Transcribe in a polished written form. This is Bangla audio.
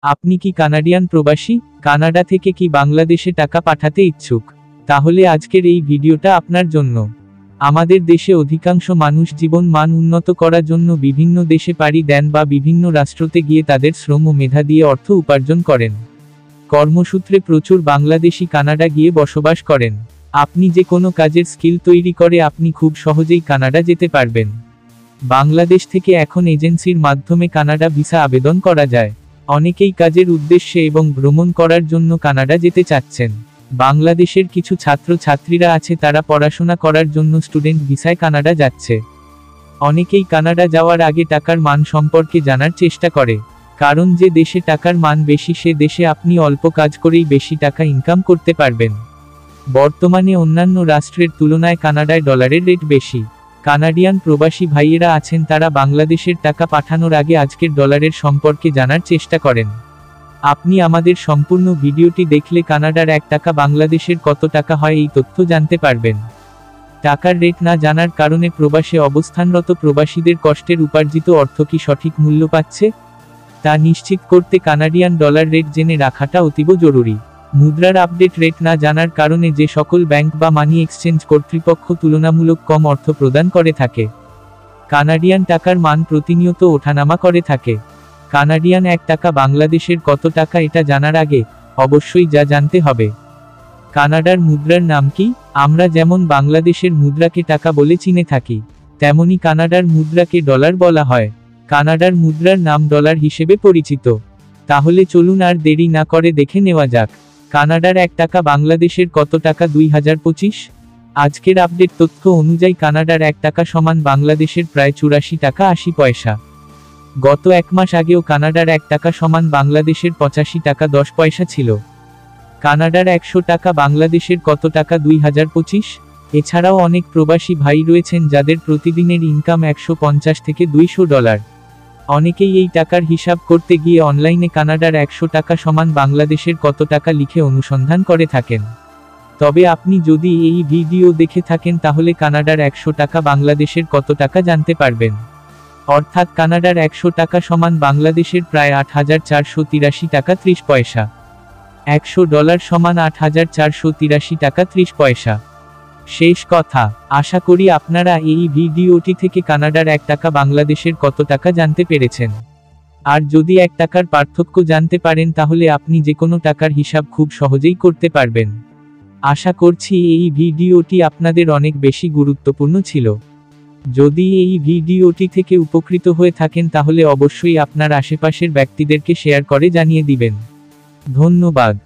আপনি কি কানাডিয়ান প্রবাসী? কানাডা থেকে কি বাংলাদেশে টাকা পাঠাতে ইচ্ছুক? তাহলে আজকের এই ভিডিওটা আপনার জন্য। আমাদের দেশে অধিকাংশ মানুষ জীবন মান উন্নত করার জন্য বিভিন্ন দেশে পাড়ি দেন বা বিভিন্ন রাষ্ট্রতে গিয়ে তাদের শ্রম ও মেধা দিয়ে অর্থ উপার্জন করেন। কর্মসূত্রে প্রচুর বাংলাদেশি কানাডা গিয়ে বসবাস করেন। আপনি যে কোনো কাজের স্কিল তৈরি করে আপনি খুব সহজেই কানাডা যেতে পারবেন। বাংলাদেশ থেকে এখন এজেন্সির মাধ্যমে কানাডা ভিসা আবেদন করা যায়। অনেকেই কাজের উদ্দেশ্যে এবং ভ্রমণ করার জন্য কানাডা যেতে চাচ্ছেন। বাংলাদেশের কিছু ছাত্র ছাত্রীরা আছে তারা পড়াশোনা করার জন্য স্টুডেন্ট ভিসায় কানাডা যাচ্ছে। অনেকেই কানাডা যাওয়ার আগে টাকার মান সম্পর্কে জানার চেষ্টা করে, কারণ যে দেশে টাকার মান বেশি সে দেশে আপনি অল্প কাজ করেই বেশি টাকা ইনকাম করতে পারবেন। বর্তমানে অন্যান্য রাষ্ট্রের তুলনায় কানাডায় ডলারের রেট বেশি। কানাডিয়ান প্রবাসী ভাইয়েরা আছেন তারা বাংলাদেশের টাকা পাঠানোর আগে আজকের ডলারের সম্পর্কে জানার চেষ্টা করেন। আপনি আমাদের সম্পূর্ণ ভিডিওটি দেখলে কানাডার 1 টাকা বাংলাদেশের কত টাকা হয় এই তথ্য জানতে পারবেন। টাকার রেট না জানার কারণে প্রবাসে অবস্থানরত প্রবাসীদের কষ্টের উপার্জিত অর্থ কি সঠিক মূল্য পাচ্ছে তা নিশ্চিত করতে কানাডিয়ান ডলার রেট জেনে রাখাটা অতীব জরুরি। মুদ্রার আপডেট রেট না জানার কারণে যে সকল ব্যাংক বা মানি এক্সচেঞ্জ কর্তৃপক্ষ তুলনামূলক কম অর্থ প্রদান করে থাকে। কানাডিয়ান টাকার মান প্রতিনিয়ত ওঠানামা করে থাকে। কানাডিয়ান 1 টাকা বাংলাদেশের কত টাকা এটা জানার আগে অবশ্যই যা জানতে হবে, কানাডার মুদ্রার নাম কি? আমরা যেমন বাংলাদেশের মুদ্রাকে টাকা বলে চিনে থাকি, তেমনি কানাডার মুদ্রাকে ডলার বলা হয়। কানাডার মুদ্রার নাম ডলার হিসেবে পরিচিত। তাহলে চলুন আর দেরি না করে দেখে নেওয়া যাক কানাডার 1 টাকা বাংলাদেশের কত টাকা 2025। আজকের আপডেট তথ্য অনুযায়ী কানাডার 1 টাকা সমান বাংলাদেশের প্রায় 84 টাকা 80 পয়সা। গত 1 মাস আগেও কানাডার 1 টাকা সমান বাংলাদেশের 85 টাকা 10 পয়সা ছিল। কানাডার 100 টাকা বাংলাদেশের কত টাকা 2025। এছাড়াও অনেক প্রবাসী ভাই রয়েছেন যাদের প্রতিদিনের ইনকাম 150 থেকে 200 ডলার। অনেকেই এই টাকার হিসাব করতে গিয়ে অনলাইনে কানাডার 100 টাকা সমান বাংলাদেশের কত টাকা লিখে অনুসন্ধান করে থাকেন। তবে আপনি যদি এই ভিডিও দেখে থাকেন তাহলে কানাডার 100 টাকা বাংলাদেশের কত টাকা জানতে পারবেন। অর্থাৎ কানাডার 100 টাকা সমান বাংলাদেশের প্রায় 8483 টাকা 30 পয়সা। 100 ডলার সমান 8483 টাকা 30 পয়সা। শেষ কথা, আশা করি আপনারা এই ভিডিওটি থেকে কানাডার 1 টাকা বাংলাদেশের কত টাকা জানতে পেরেছেন। আর যদি 1 টাকার পার্থক্য জানতে পারেন তাহলে আপনি যে কোনো টাকার হিসাব খুব সহজেই করতে পারবেন। আশা করছি এই ভিডিওটি আপনাদের অনেক বেশি গুরুত্বপূর্ণ ছিল। যদি এই ভিডিওটি থেকে উপকৃত হয়ে থাকেন তাহলে অবশ্যই আপনার আশেপাশের ব্যক্তিদেরকে শেয়ার করে জানিয়ে দিবেন। ধন্যবাদ।